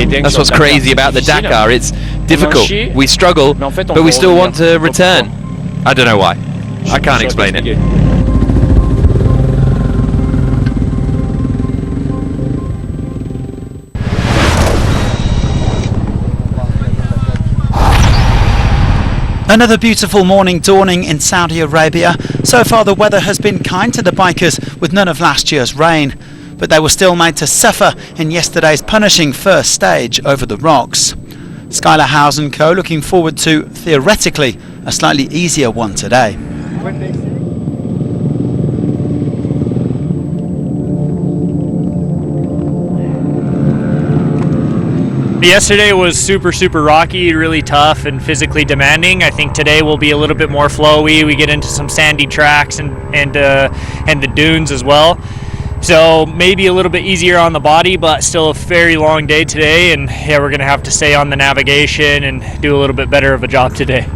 That's what's crazy about the Dakar. It's difficult. We struggle, but we still want to return. I don't know why. I can't explain it. Another beautiful morning dawning in Saudi Arabia. So far the weather has been kind to the bikers with none of last year's rain. But they were still made to suffer in yesterday's punishing first stage over the rocks. Skylar Howes & Co looking forward to, theoretically, a slightly easier one today. Yesterday was super rocky, really tough and physically demanding. I think today will be a little bit more flowy. We get into some sandy tracks and the dunes as well. So maybe a little bit easier on the body, but still a very long day today. And yeah, we're gonna have to stay on the navigation and do a little bit better of a job today.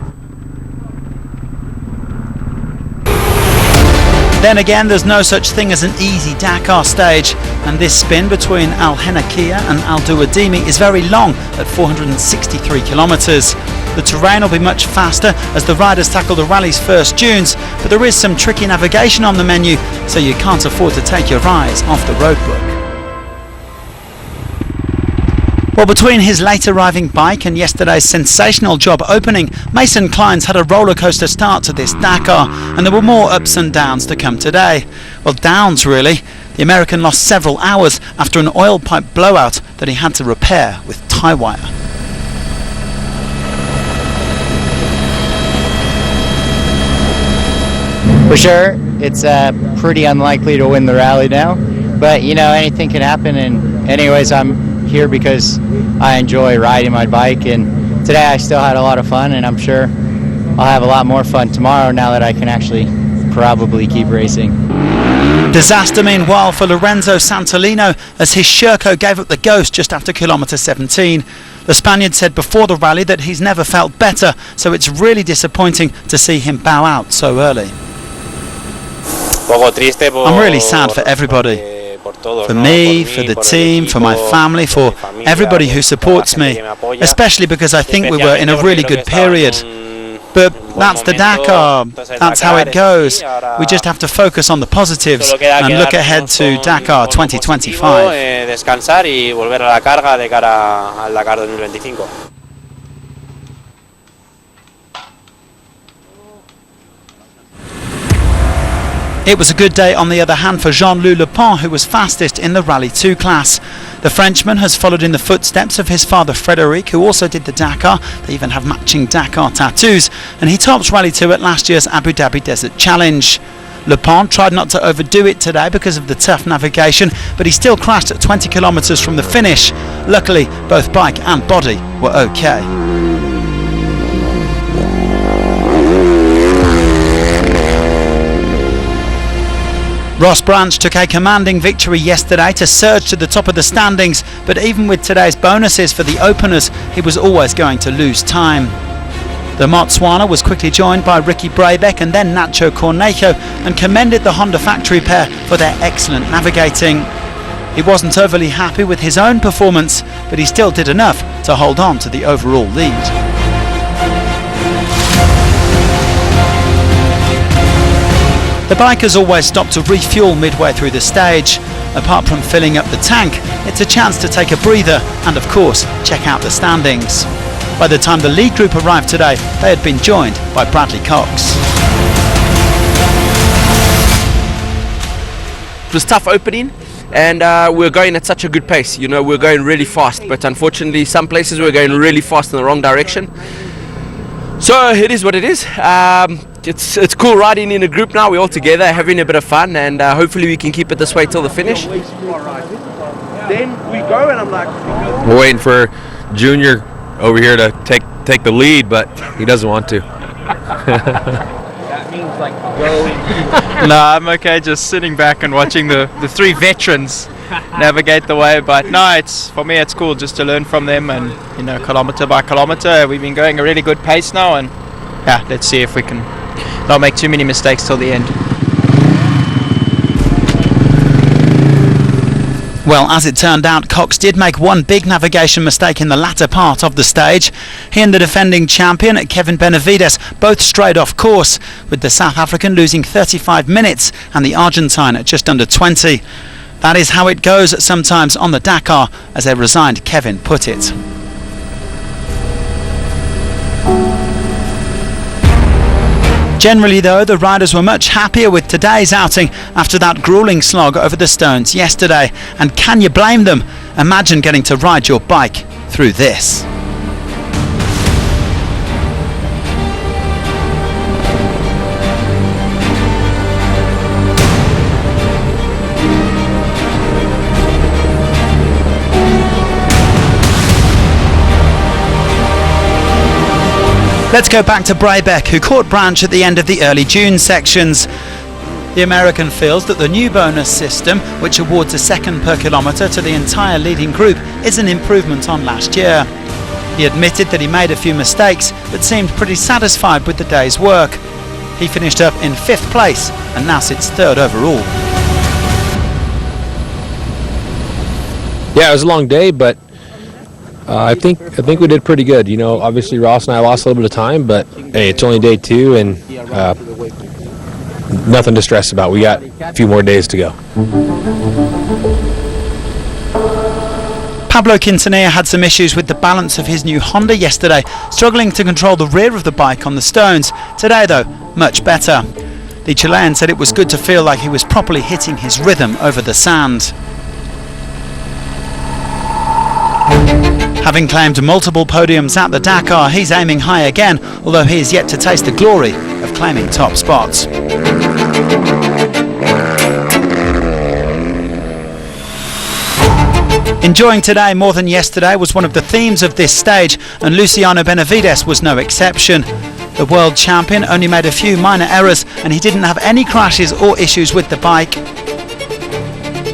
Then again, there's no such thing as an easy Dakar stage, and this spin between Al Henakia and Al Duwadimi is very long at 463 kilometres. The terrain will be much faster as the riders tackle the rally's first dunes, but there is some tricky navigation on the menu, so you can't afford to take your eyes off the roadbook. Well, between his late arriving bike and yesterday's sensational job opening, Mason Kleins had a rollercoaster start to this Dakar, and there were more ups and downs to come today. Well, downs really. The American lost several hours after an oil pipe blowout that he had to repair with tie wire. For sure, it's pretty unlikely to win the rally now, but you know, anything can happen, and anyways, I'm here because I enjoy riding my bike, and today I still had a lot of fun, and I'm sure I'll have a lot more fun tomorrow now that I can actually probably keep racing. Disaster meanwhile for Lorenzo Santolino as his Sherco gave up the ghost just after kilometre 17. The Spaniard said before the rally that he's never felt better, so it's really disappointing to see him bow out so early. I'm really sad for everybody. For me, for the team, for my family, for everybody who supports me, especially because I think we were in a really good period. But that's the Dakar, that's how it goes. We just have to focus on the positives and look ahead to Dakar 2025. It was a good day on the other hand for Jean-Louis Le Pen, who was fastest in the Rally 2 class. The Frenchman has followed in the footsteps of his father Frédéric, who also did the Dakar. They even have matching Dakar tattoos, and he tops Rally 2 at last year's Abu Dhabi Desert Challenge. Le Pen tried not to overdo it today because of the tough navigation, but he still crashed at 20 kilometres from the finish. Luckily, both bike and body were okay. Ross Branch took a commanding victory yesterday to surge to the top of the standings, but even with today's bonuses for the openers, he was always going to lose time. The Motswana was quickly joined by Ricky Brabeck and then Nacho Cornejo, and commended the Honda factory pair for their excellent navigating. He wasn't overly happy with his own performance, but he still did enough to hold on to the overall lead. The bikers always stop to refuel midway through the stage. Apart from filling up the tank, it's a chance to take a breather and of course check out the standings. By the time the lead group arrived today, they had been joined by Bradley Cox. It was tough opening, and we're going at such a good pace. You know, we're going really fast, but unfortunately some places we're going really fast in the wrong direction. So it is what it is. It's cool riding in a group now. We're all together having a bit of fun, and hopefully we can keep it this way till the finish. Then we go, and I'm like, we're waiting for Junior over here to take the lead, but he doesn't want to. that means like going. No, I'm okay just sitting back and watching the three veterans navigate the way, but no, for me it's cool just to learn from them, and you know, kilometer by kilometer we've been going a really good pace now, and yeah, let's see if we can not make too many mistakes till the end. Well, as it turned out, Cox did make one big navigation mistake in the latter part of the stage. He and the defending champion, Kevin Benavides, both strayed off course, with the South African losing 35 minutes and the Argentine at just under 20. That is how it goes sometimes on the Dakar, as a resigned Kevin put it. Generally though, the riders were much happier with today's outing after that gruelling slog over the stones yesterday. And can you blame them? Imagine getting to ride your bike through this. Let's go back to Brabeck, who caught Branch at the end of the early June sections. The American feels that the new bonus system, which awards a second per kilometre to the entire leading group, is an improvement on last year. He admitted that he made a few mistakes, but seemed pretty satisfied with the day's work. He finished up in 5th place and now sits 3rd overall. Yeah, it was a long day, but I think we did pretty good. You know, obviously Ross and I lost a little bit of time, but hey, it's only day 2 and nothing to stress about. We got a few more days to go. Pablo Quintanilla had some issues with the balance of his new Honda yesterday, struggling to control the rear of the bike on the stones. Today though, much better. The Chilean said it was good to feel like he was properly hitting his rhythm over the sand. Having claimed multiple podiums at the Dakar, he's aiming high again, although he is yet to taste the glory of claiming top spots. Enjoying today more than yesterday was one of the themes of this stage, and Luciano Benavides was no exception. The world champion only made a few minor errors, and he didn't have any crashes or issues with the bike.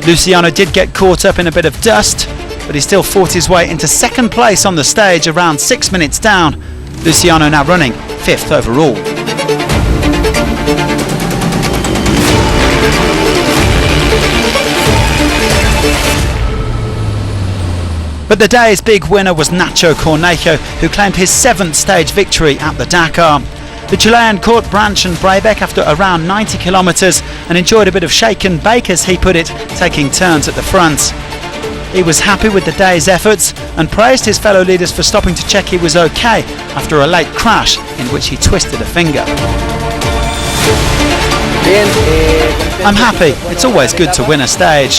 Luciano did get caught up in a bit of dust, but he still fought his way into 2nd place on the stage around 6 minutes down. Luciano now running 5th overall. But the day's big winner was Nacho Cornejo, who claimed his 7th stage victory at the Dakar. The Chilean caught Branch and Brabeck after around 90 kilometres and enjoyed a bit of shake and bake, as he put it, taking turns at the front. He was happy with the day's efforts and praised his fellow leaders for stopping to check he was okay after a late crash in which he twisted a finger. I'm happy. It's always good to win a stage.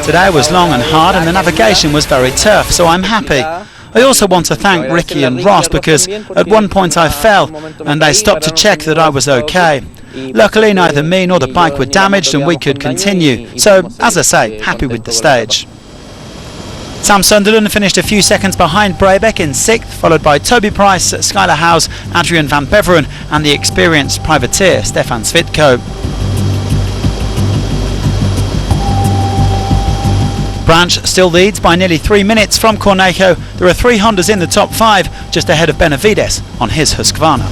Today was long and hard and the navigation was very tough, so I'm happy. I also want to thank Ricky and Ross, because at one point I fell and they stopped to check that I was okay. Luckily neither me nor the bike were damaged and we could continue. So, as I say, happy with the stage. Sam Sunderland finished a few seconds behind Brabeck in 6th, followed by Toby Price, Skylar Howes, Adrian van Beveren and the experienced privateer Stefan Svitko. Branch still leads by nearly 3 minutes from Cornejo. There are 3 Hondas in the top 5, just ahead of Benavides on his Husqvarna.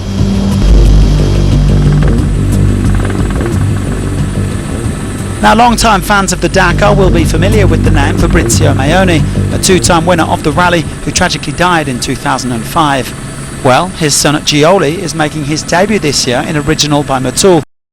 Now, long-time fans of the Dakar will be familiar with the name Fabrizio Maione, a 2-time winner of the rally who tragically died in 2005. Well, his son Gioli is making his debut this year in Original by Motul,